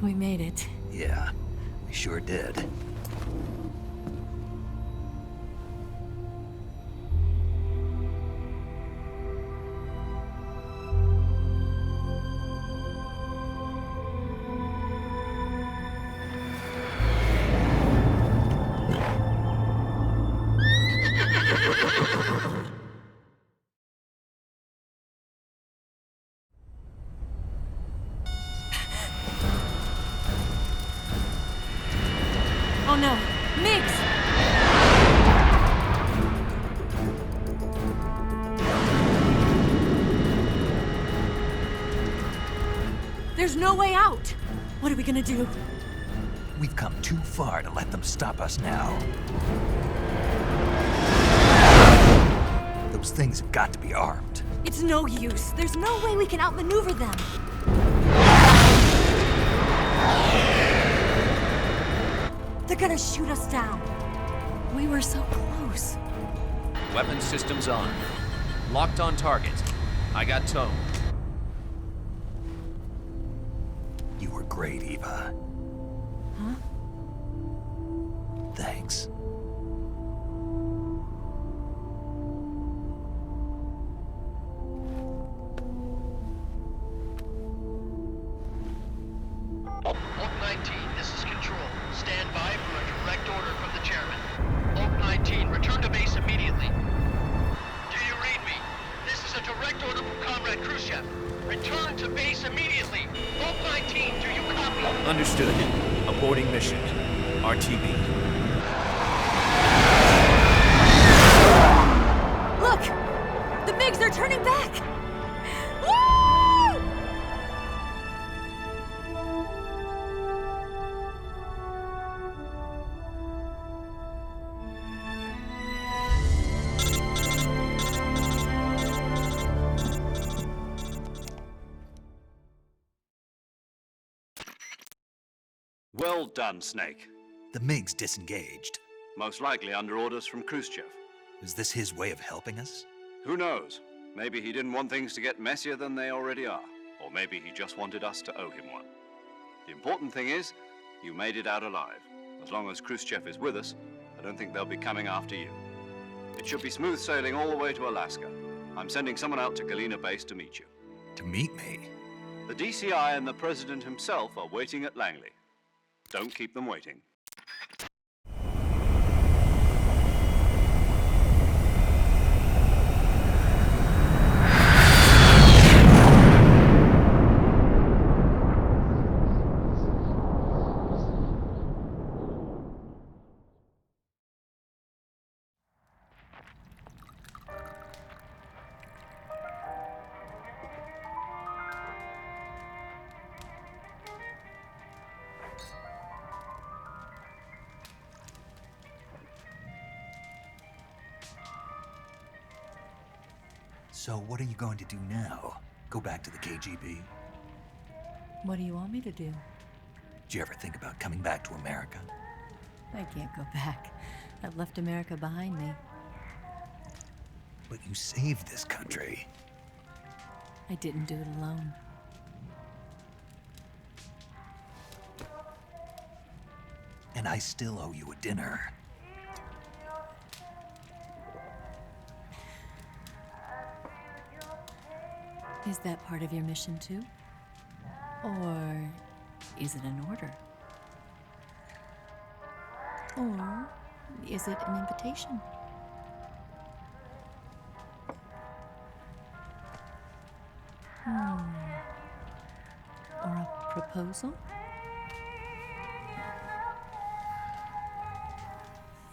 We made it. Yeah, we sure did. Oh no, Migs! There's no way out! What are we gonna do? We've come too far to let them stop us now. Those things have got to be armed. It's no use. There's no way we can outmaneuver them. They're gonna shoot us down. We were so close. Weapon systems on. Locked on target. I got tone. You were great, Eva. Huh? Thanks. Oak 19, this is Control. Stand by for a direct order from the chairman. Oak 19, return to base immediately. Do you read me? This is a direct order from Comrade Khrushchev. Return to base immediately. Oak 19, do you copy? Understood. Aborting mission. RTB. Look! The MiGs are turning back! Woo! Well done, Snake. The MiGs disengaged. Most likely under orders from Khrushchev. Is this his way of helping us? Who knows? Maybe he didn't want things to get messier than they already are. Or maybe he just wanted us to owe him one. The important thing is, you made it out alive. As long as Khrushchev is with us, I don't think they'll be coming after you. It should be smooth sailing all the way to Alaska. I'm sending someone out to Galena Base to meet you. To meet me? The DCI and the President himself are waiting at Langley. Don't keep them waiting. So what are you going to do now? Go back to the KGB? What do you want me to do? Did you ever think about coming back to America? I can't go back. I've left America behind me. But you saved this country. I didn't do it alone. And I still owe you a dinner. Is that part of your mission too? Or is it an order? Or is it an invitation? Or a proposal?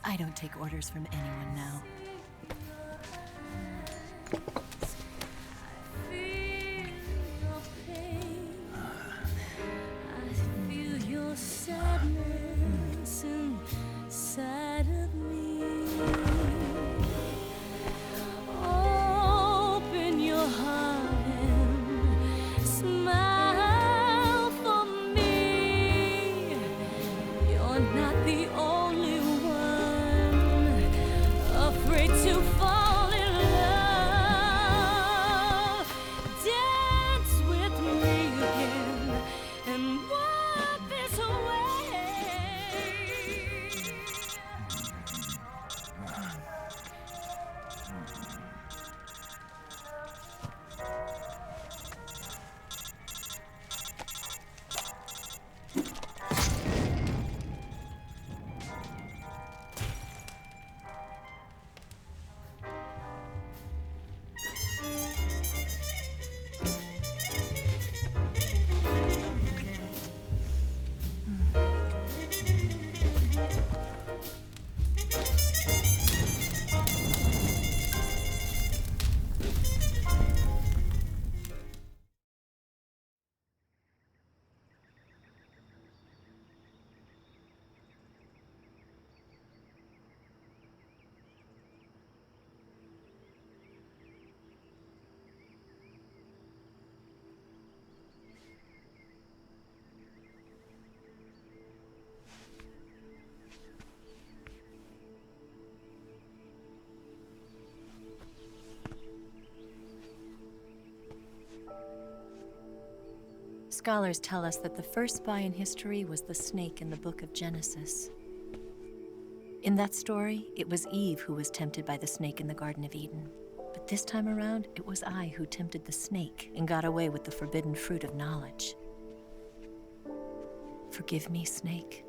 I don't take orders from anyone now. Not the only one. Scholars tell us that the first spy in history was the snake in the book of Genesis. In that story, it was Eve who was tempted by the snake in the Garden of Eden. But this time around, it was I who tempted the snake and got away with the forbidden fruit of knowledge. Forgive me, snake.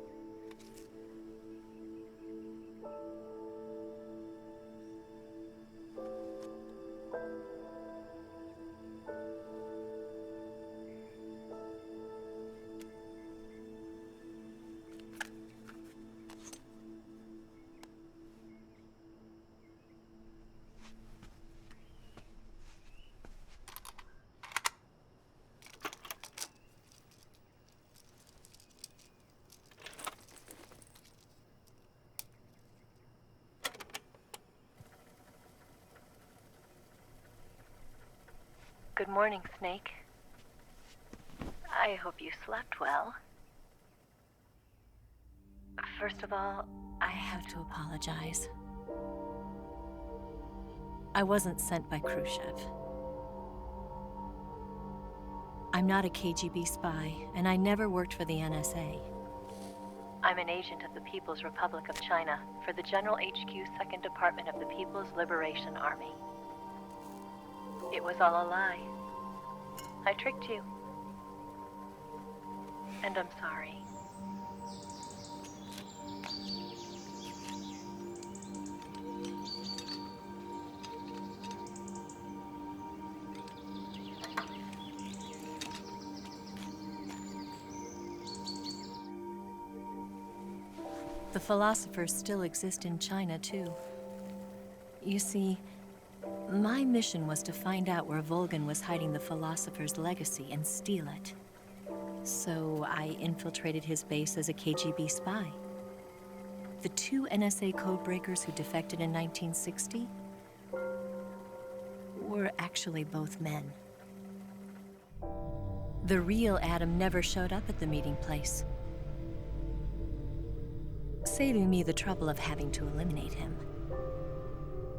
Good morning, Snake. I hope you slept well. First of all, I have to apologize. I wasn't sent by Khrushchev. I'm not a KGB spy, and I never worked for the NSA. I'm an agent of the People's Republic of China for the General HQ 2nd Department of the People's Liberation Army. It was all a lie. I tricked you. And I'm sorry. The philosophers still exist in China, too. You see, my mission was to find out where Volgan was hiding the philosopher's legacy and steal it. So I infiltrated his base as a KGB spy. The 2 NSA codebreakers who defected in 1960 were actually both men. The real Adam never showed up at the meeting place, saving me the trouble of having to eliminate him.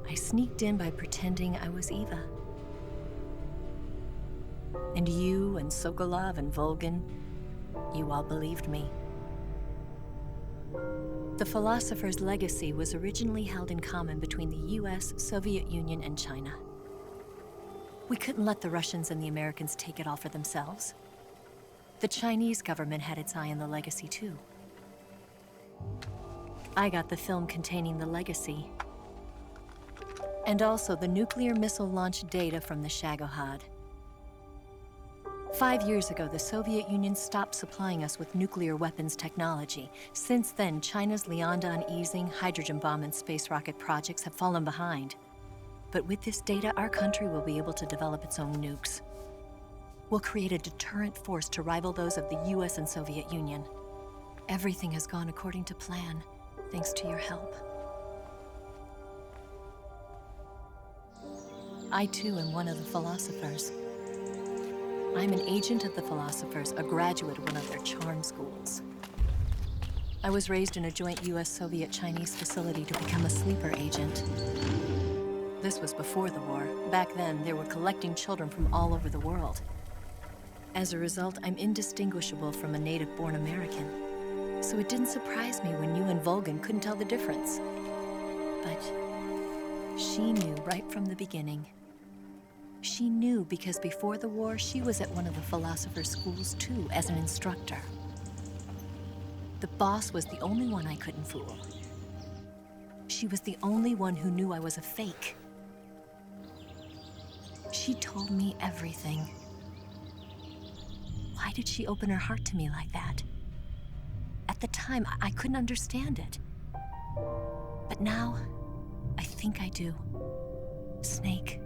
I sneaked in by pretending I was Eva. And you and Sokolov and Volgan, you all believed me. The philosopher's legacy was originally held in common between the US, Soviet Union, and China. We couldn't let the Russians and the Americans take it all for themselves. The Chinese government had its eye on the legacy, too. I got the film containing the legacy, and also the nuclear missile launch data from the Shagohod. 5 years ago, the Soviet Union stopped supplying us with nuclear weapons technology. Since then, China's Liaodong easing, hydrogen bomb, and space rocket projects have fallen behind. But with this data, our country will be able to develop its own nukes. We'll create a deterrent force to rival those of the US and Soviet Union. Everything has gone according to plan, thanks to your help. I, too, am one of the philosophers. I'm an agent of the philosophers, a graduate of one of their charm schools. I was raised in a joint US-Soviet-Chinese facility to become a sleeper agent. This was before the war. Back then, they were collecting children from all over the world. As a result, I'm indistinguishable from a native-born American. So it didn't surprise me when you and Volgan couldn't tell the difference. But she knew right from the beginning. She knew because before the war, she was at one of the philosopher's schools too, as an instructor. The boss was the only one I couldn't fool. She was the only one who knew I was a fake. She told me everything. Why did she open her heart to me like that? At the time, I couldn't understand it. But now, I think I do. Snake.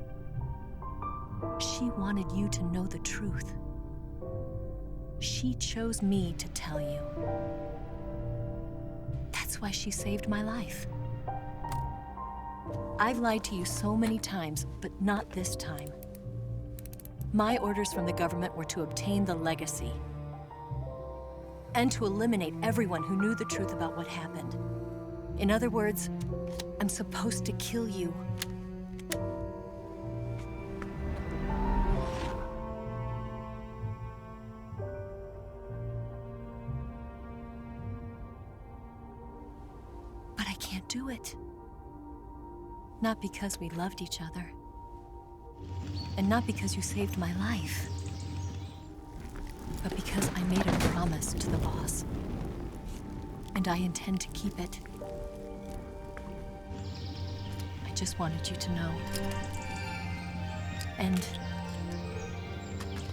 She wanted you to know the truth. She chose me to tell you. That's why she saved my life. I've lied to you so many times, but not this time. My orders from the government were to obtain the legacy and to eliminate everyone who knew the truth about what happened. In other words, I'm supposed to kill you. can't do it. Not because we loved each other. And not because you saved my life. But because I made a promise to the boss. And I intend to keep it. I just wanted you to know. And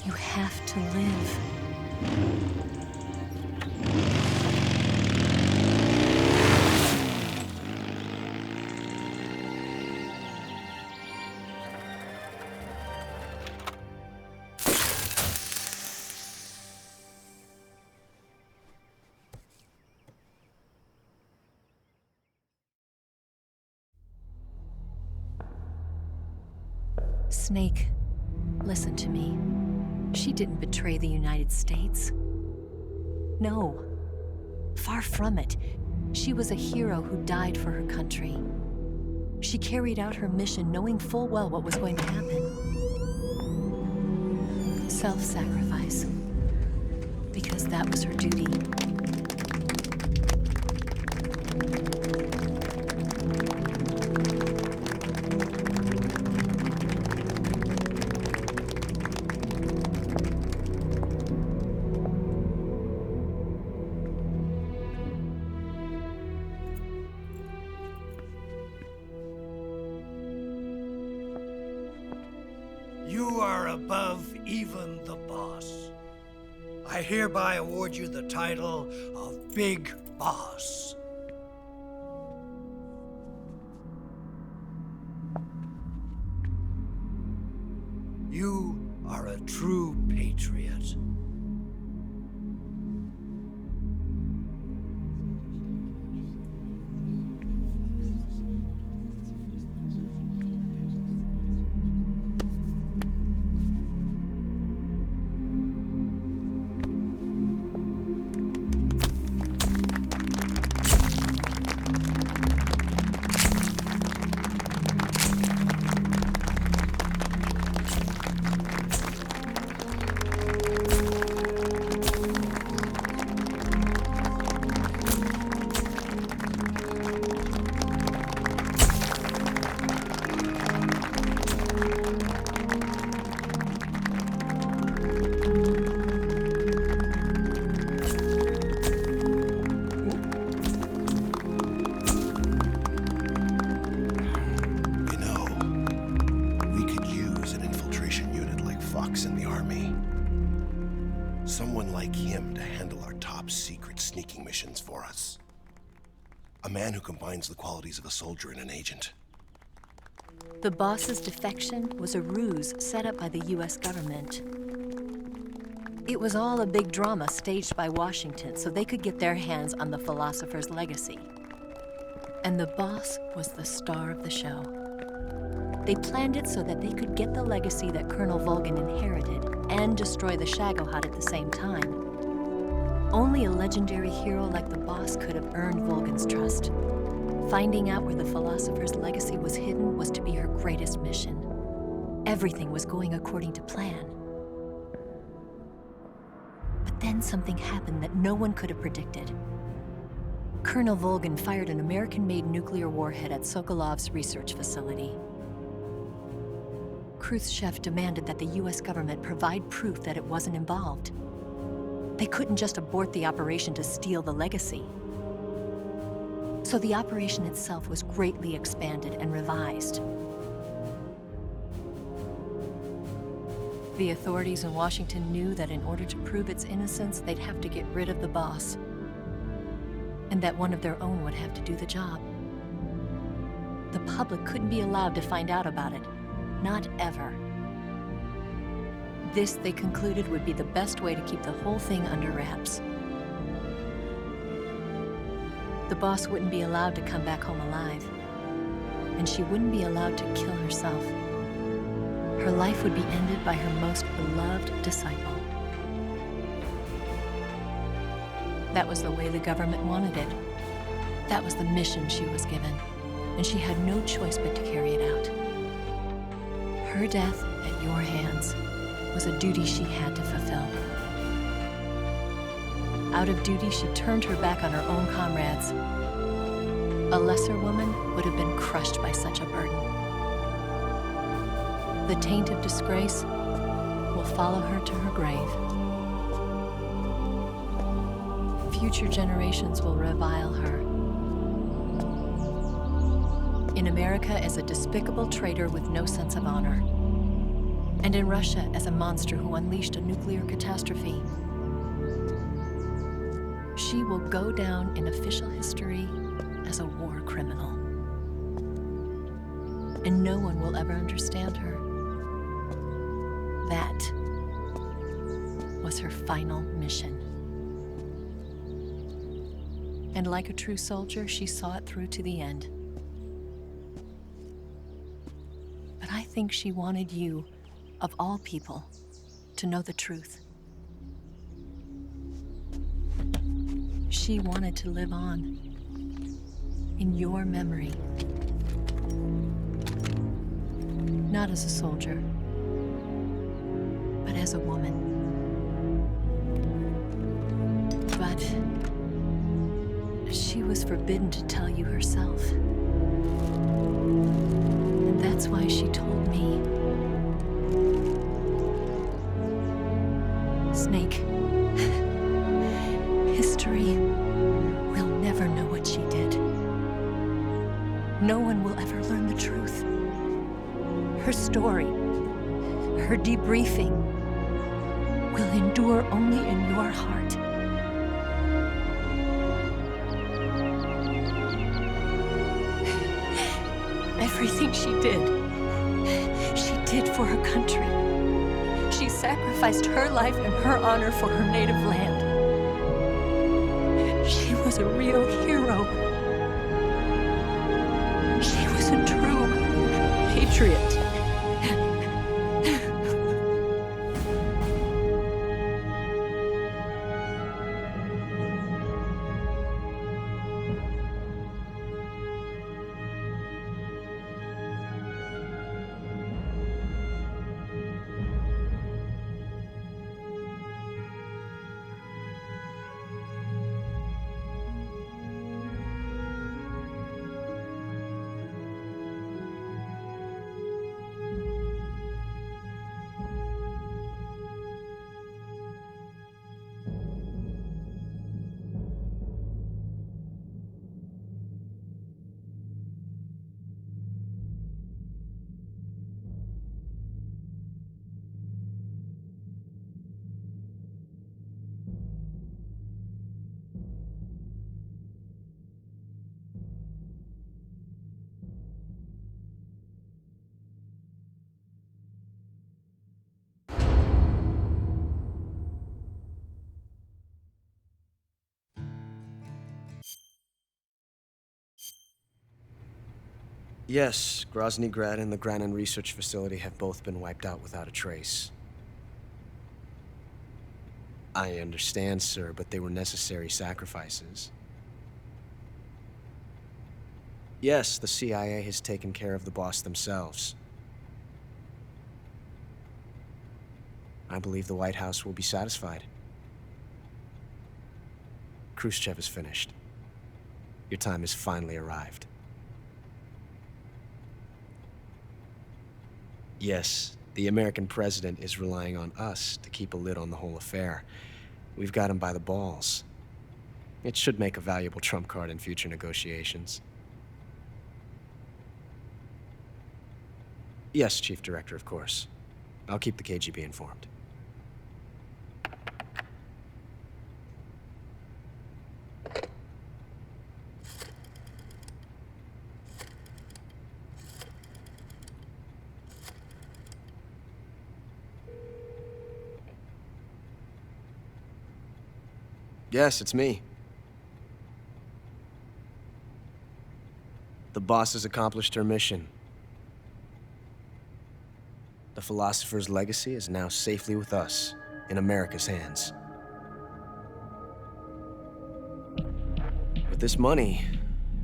you have to live. Snake, listen to me. She didn't betray the United States. No, far from it. She was a hero who died for her country. She carried out her mission knowing full well what was going to happen. Self-sacrifice. Because that was her duty. You are above even the boss. I hereby award you the title of Big Boss. You are a true patriot. In the army. Someone like him to handle our top secret sneaking missions for us. A man who combines the qualities of a soldier and an agent. The boss's defection was a ruse set up by the US government. It was all a big drama staged by Washington so they could get their hands on the philosopher's legacy. And the boss was the star of the show. They planned it so that they could get the legacy that Colonel Volgin inherited and destroy the Shagohod at the same time. Only a legendary hero like the boss could have earned Volgin's trust. Finding out where the philosopher's legacy was hidden was to be her greatest mission. Everything was going according to plan. But then something happened that no one could have predicted. Colonel Volgin fired an American-made nuclear warhead at Sokolov's research facility. Khrushchev demanded that the US government provide proof that it wasn't involved. They couldn't just abort the operation to steal the legacy. So the operation itself was greatly expanded and revised. The authorities in Washington knew that in order to prove its innocence, they'd have to get rid of the boss. And that one of their own would have to do the job. The public couldn't be allowed to find out about it. Not ever. This, they concluded, would be the best way to keep the whole thing under wraps. The boss wouldn't be allowed to come back home alive, and she wouldn't be allowed to kill herself. Her life would be ended by her most beloved disciple. That was the way the government wanted it. That was the mission she was given, and she had no choice but to carry it out. Her death at your hands was a duty she had to fulfill. Out of duty, she turned her back on her own comrades A lesser woman would have been crushed by such a burden. The taint of disgrace will follow her to her grave. Future generations will revile her. In America as a despicable traitor with no sense of honor. And in Russia as a monster who unleashed a nuclear catastrophe. She will go down in official history as a war criminal. And no one will ever understand her. That was her final mission. And like a true soldier, she saw it through to the end. But I think she wanted you, of all people, to know the truth. She wanted to live on in your memory. Not as a soldier, but as a woman. But she was forbidden to tell you herself. And that's why she told me. Snake, history will never know what she did. No one will ever learn the truth. Her story, her debriefing, will endure only in your heart. Everything she did for her country. She sacrificed her life and her honor for her native land. She was a real hero. She was a true patriot. Yes, Grozny Grad and the Granin Research Facility have both been wiped out without a trace. I understand, sir, but they were necessary sacrifices. Yes, the CIA has taken care of the boss themselves. I believe the White House will be satisfied. Khrushchev is finished. Your time has finally arrived. Yes, the American president is relying on us to keep a lid on the whole affair. We've got him by the balls. It should make a valuable trump card in future negotiations. Yes, Chief Director, of course. I'll keep the KGB informed. Yes, it's me. The boss has accomplished her mission. The philosopher's legacy is now safely with us, in America's hands. With this money,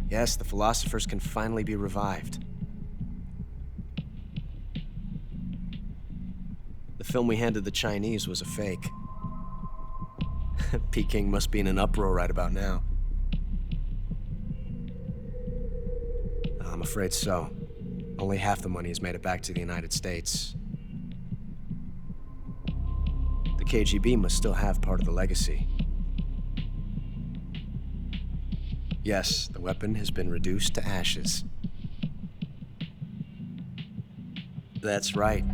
yes, the philosophers can finally be revived. The film we handed the Chinese was a fake. Peking must be in an uproar right about now. I'm afraid so. Only half the money has made it back to the United States. The KGB must still have part of the legacy. Yes, the weapon has been reduced to ashes. That's right.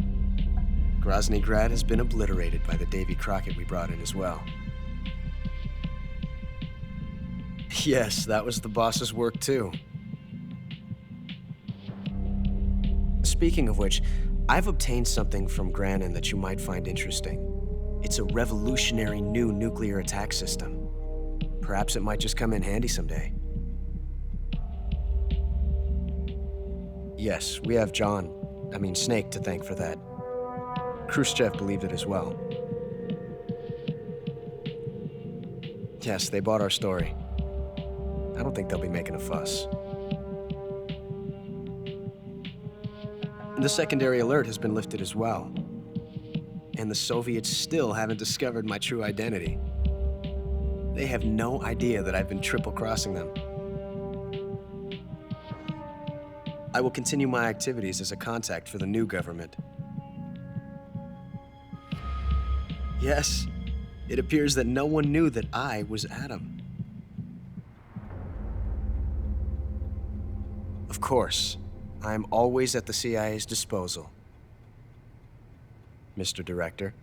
Grozny Grad has been obliterated by the Davy Crockett we brought in as well. Yes, that was the boss's work too. Speaking of which, I've obtained something from Granin that you might find interesting. It's a revolutionary new nuclear attack system. Perhaps it might just come in handy someday. Yes, we have Snake to thank for that. Khrushchev believed it as well. Yes, they bought our story. I don't think they'll be making a fuss. The secondary alert has been lifted as well. And the Soviets still haven't discovered my true identity. They have no idea that I've been triple-crossing them. I will continue my activities as a contact for the new government. Yes, it appears that no one knew that I was Adam. Of course, I'm always at the CIA's disposal, Mr. Director.